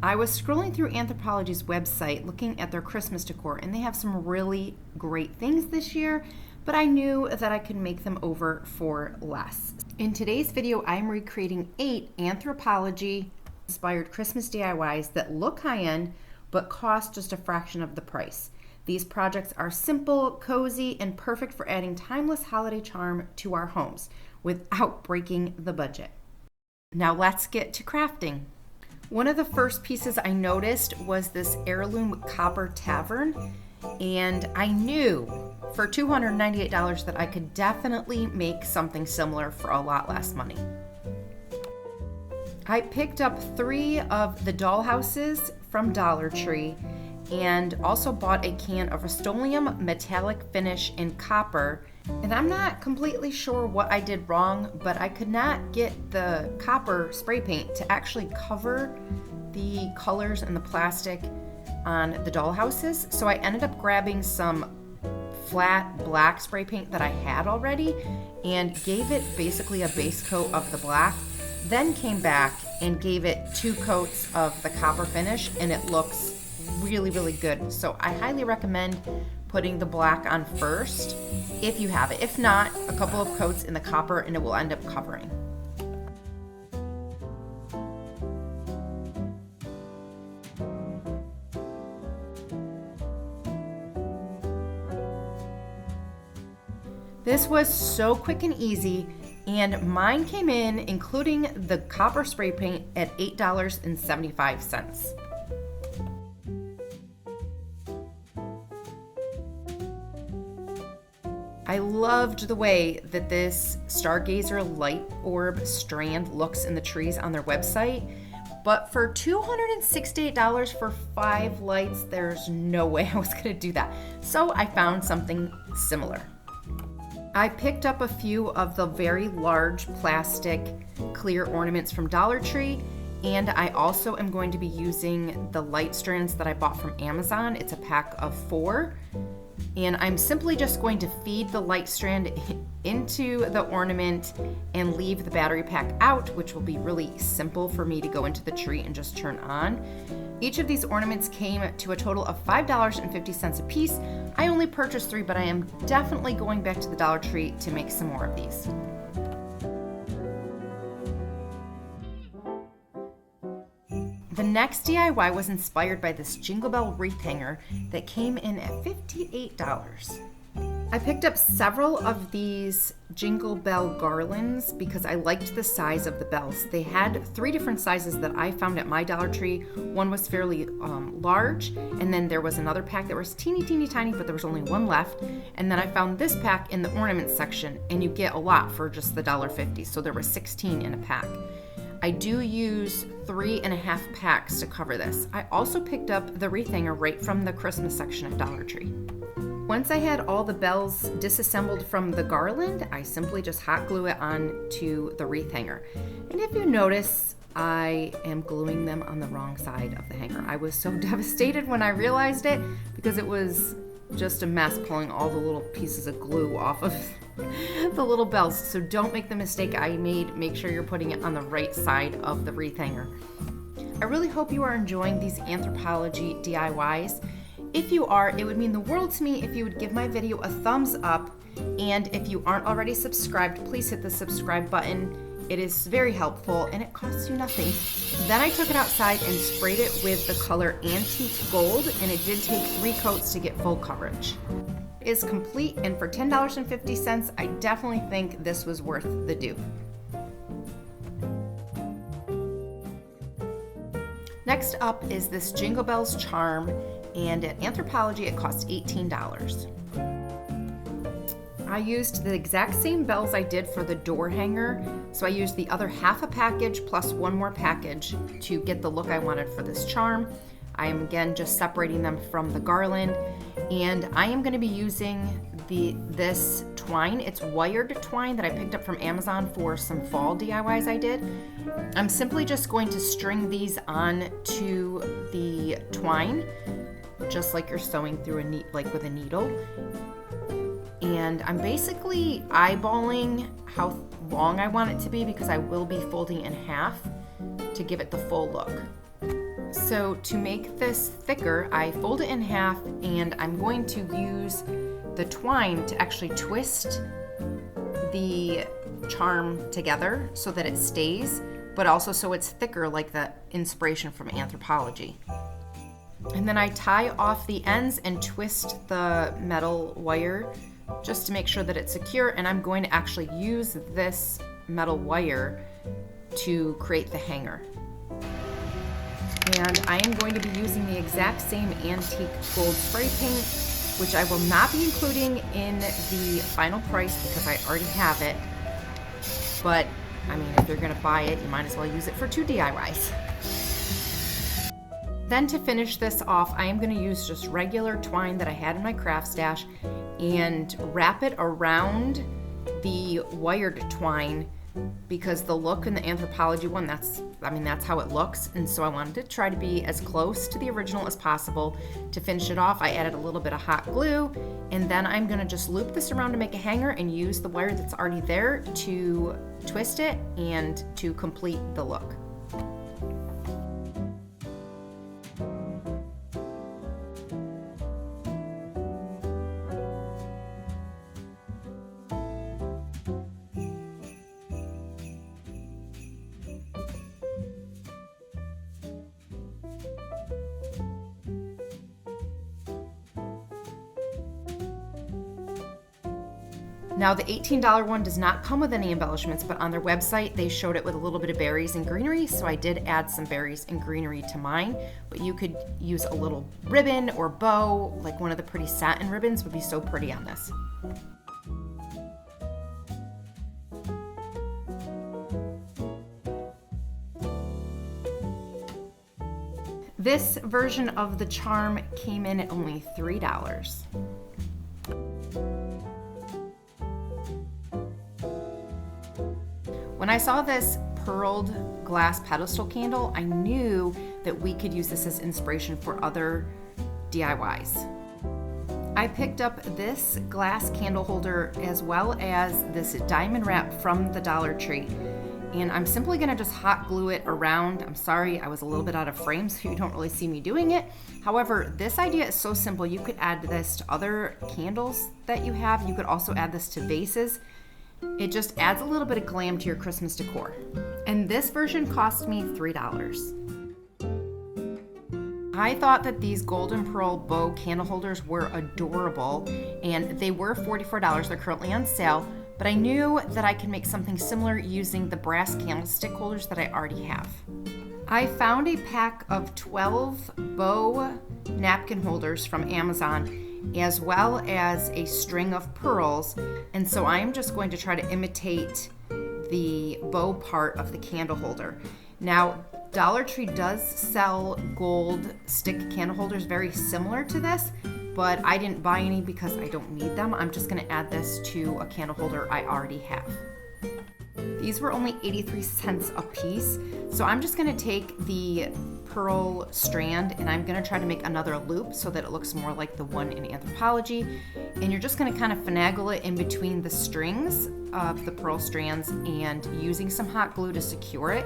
I was scrolling through Anthropologie's website looking at their Christmas decor, and they have some really great things this year, but I knew that I could make them over for less. In today's video, I'm recreating 8 Anthropologie inspired Christmas DIYs that look high-end but cost just a fraction of the price. These projects are simple, cozy, and perfect for adding timeless holiday charm to our homes without breaking the budget. Now let's get to crafting. One of the first pieces I noticed was this heirloom copper tavern, and I knew for $298 that I could definitely make something similar for a lot less money. I picked up 3 of the dollhouses from Dollar Tree and also bought a can of Rust-Oleum metallic finish in copper. And I'm not completely sure what I did wrong, but I could not get the copper spray paint to actually cover the colors and the plastic on the dollhouses. So I ended up grabbing some flat black spray paint that I had already and gave it basically a base coat of the black, then came back and gave it 2 coats of the copper finish, and it looks really, really good. So I highly recommend putting the black on first if you have it. If not, a couple of coats in the copper and it will end up covering. This was so quick and easy, and mine came in, including the copper spray paint, at $8.75. I loved the way that this stargazer light orb strand looks in the trees on their website, but for $268 for 5 lights, there's no way I was going to do that. So I found something similar. I picked up a few of the very large plastic clear ornaments from Dollar Tree, and I also am going to be using the light strands that I bought from Amazon. It's a pack of 4. And I'm simply just going to feed the light strand into the ornament and leave the battery pack out, which will be really simple for me to go into the tree and just turn on. Each of these ornaments came to a total of $5.50 a piece. I only purchased 3, but I am definitely going back to the Dollar Tree to make some more of these. The next DIY was inspired by this Jingle Bell wreath hanger that came in at $58. I picked up several of these Jingle Bell garlands because I liked the size of the bells. They had 3 different sizes that I found at my Dollar Tree. One was fairly large, and then there was another pack that was teeny tiny, but there was only 1 left. And then I found this pack in the ornament section, and you get a lot for just the $1.50, so there were 16 in a pack. I do use 3.5 packs to cover this. I also picked up the wreath hanger right from the Christmas section at Dollar Tree. Once I had all the bells disassembled from the garland, I simply just hot glue it onto the wreath hanger. And if you notice, I am gluing them on the wrong side of the hanger. I was so devastated when I realized it because it was just a mess pulling all the little pieces of glue off of the little bells. So don't make the mistake I made. Make sure you're putting it on the right side of the wreath hanger. I really hope you are enjoying these Anthropologie DIYs. If you are, it would mean the world to me if you would give my video a thumbs up. And if you aren't already subscribed, please hit the subscribe button. It is very helpful and it costs you nothing. Then I took it outside and sprayed it with the color Antique Gold, and it did take 3 coats to get full coverage. It is complete, and for $10.50, I definitely think this was worth the dupe. Next up is this Jingle Bells charm, and at Anthropologie it cost $18. I used the exact same bells I did for the door hanger, so I used the other half a package plus 1 more package to get the look I wanted for this charm. I am again just separating them from the garland, and I am going to be using this twine. It's wired twine that I picked up from Amazon for some fall DIYs I did. I'm simply just going to string these on to the twine, just like you're sewing through with a needle. And I'm basically eyeballing how long I want it to be because I will be folding in half to give it the full look. So So to make this thicker, I fold it in half and I'm going to use the twine to actually twist the charm together so that it stays, but also so it's thicker like the inspiration from Anthropologie. And then I tie off the ends and twist the metal wire just to make sure that it's secure, and I'm going to actually use this metal wire to create the hanger. And I am going to be using the exact same antique gold spray paint, which I will not be including in the final price because I already have it. But, I mean, if you're going to buy it, you might as well use it for 2 DIYs. Then to finish this off, I am going to use just regular twine that I had in my craft stash and wrap it around the wired twine, because the look in the Anthropologie one, that's how it looks, and so I wanted to try to be as close to the original as possible. To finish it off, I added a little bit of hot glue, and then I'm gonna just loop this around to make a hanger and use the wire that's already there to twist it and to complete the look. Now the $18 one does not come with any embellishments, but on their website they showed it with a little bit of berries and greenery, so I did add some berries and greenery to mine. But you could use a little ribbon or bow, like one of the pretty satin ribbons would be so pretty on this. This version of the charm came in at only $3. When I saw this pearled glass pedestal candle, I knew that we could use this as inspiration for other DIYs. I picked up this glass candle holder as well as this diamond wrap from the Dollar Tree, and I'm simply gonna just hot glue it around. I'm sorry, I was a little bit out of frame, so you don't really see me doing it. However, this idea is so simple. You could add this to other candles that you have. You could also add this to vases. It just adds a little bit of glam to your Christmas decor. And this version cost me $3. I thought that these golden pearl bow candle holders were adorable, and they were $44. They're currently on sale, but I knew that I could make something similar using the brass candlestick holders that I already have. I found a pack of 12 bow napkin holders from Amazon, as well as a string of pearls, and so I am just going to try to imitate the bow part of the candle holder. Now, Dollar Tree does sell gold stick candle holders very similar to this, but I didn't buy any because I don't need them. I'm just going to add this to a candle holder I already have. These were only 83 cents a piece, so I'm just going to take the pearl strand and I'm going to try to make another loop so that it looks more like the one in Anthropologie, and you're just going to kind of finagle it in between the strings of the pearl strands and using some hot glue to secure it.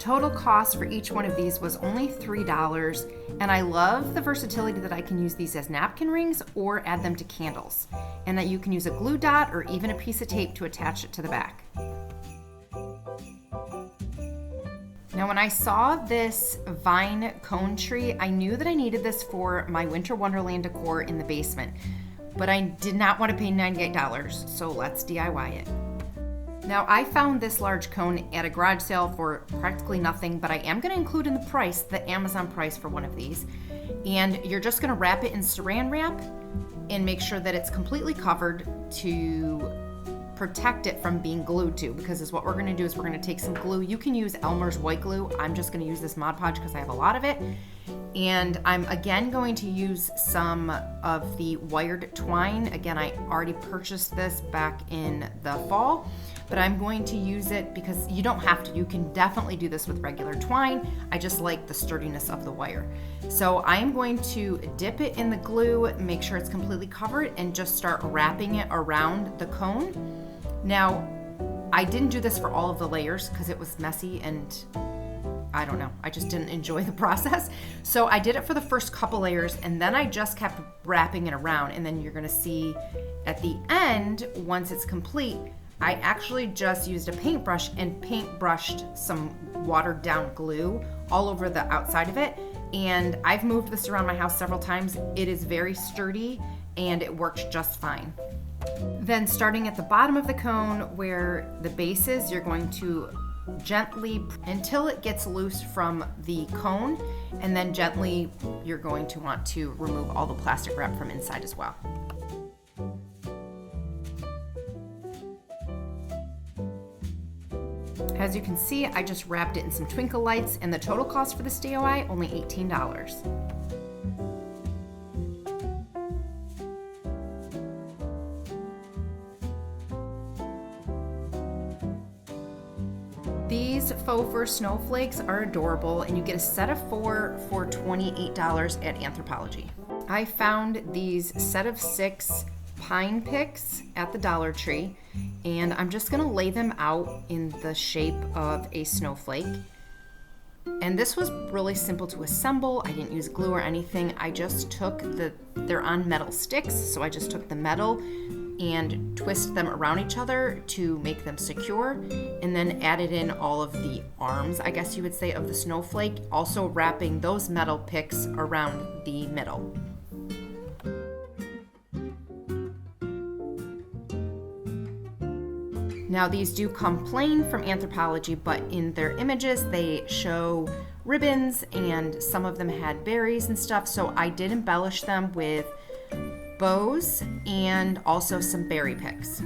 Total cost for each one of these was only $3, and I love the versatility that I can use these as napkin rings or add them to candles. and that you can use a glue dot or even a piece of tape to attach it to the back. Now when I saw this vine cone tree, I knew that I needed this for my winter wonderland decor in the basement, but I did not want to pay $98, so let's DIY it. Now I found this large cone at a garage sale for practically nothing, but I am going to include in the price the Amazon price for one of these. And you're just going to wrap it in saran wrap and make sure that it's completely covered to protect it from being glued to, because is what we're going to do is we're going to take some glue. You can use Elmer's white glue. I'm just going to use this Mod Podge because I have a lot of it. And I'm again going to use some of the wired twine. Again, I already purchased this back in the fall, but I'm going to use it because you don't have to. You can definitely do this with regular twine. I just like the sturdiness of the wire. So I am going to dip it in the glue, make sure it's completely covered, and just start wrapping it around the cone. Now, I didn't do this for all of the layers because it was messy and I don't know, I just didn't enjoy the process. So I did it for the first couple layers and then I just kept wrapping it around, and then you're gonna see at the end, once it's complete, I actually just used a paintbrush and paintbrushed some watered down glue all over the outside of it. And I've moved this around my house several times. It is very sturdy and it works just fine. Then starting at the bottom of the cone where the base is, you're going to gently, until it gets loose from the cone, and then gently you're going to want to remove all the plastic wrap from inside as well. As you can see, I just wrapped it in some twinkle lights, and the total cost for this DIY, only $18. These faux fur snowflakes are adorable, and you get a set of 4 for $28 at Anthropologie. I found these set of 6 pine picks at the Dollar Tree, and I'm just gonna lay them out in the shape of a snowflake. And this was really simple to assemble. I didn't use glue or anything. I just took they're on metal sticks, so I just took the metal and twist them around each other to make them secure, and then added in all of the arms, I guess you would say, of the snowflake, also wrapping those metal picks around the middle. Now these do come plain from Anthropologie, but in their images they show ribbons and some of them had berries and stuff, so I did embellish them with bows and also some berry picks.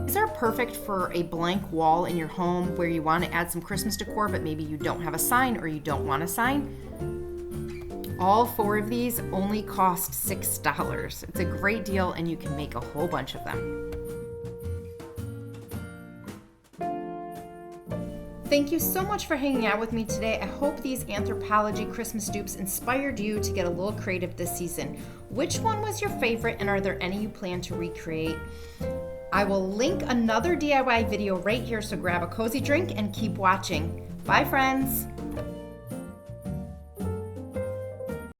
These are perfect for a blank wall in your home where you want to add some Christmas decor, but maybe you don't have a sign or you don't want a sign. All 4 of these only cost $6. It's a great deal, and you can make a whole bunch of them. Thank you so much for hanging out with me today. I hope these Anthropologie Christmas dupes inspired you to get a little creative this season. Which one was your favorite, and are there any you plan to recreate? I will link another DIY video right here, so grab a cozy drink and keep watching. Bye, friends.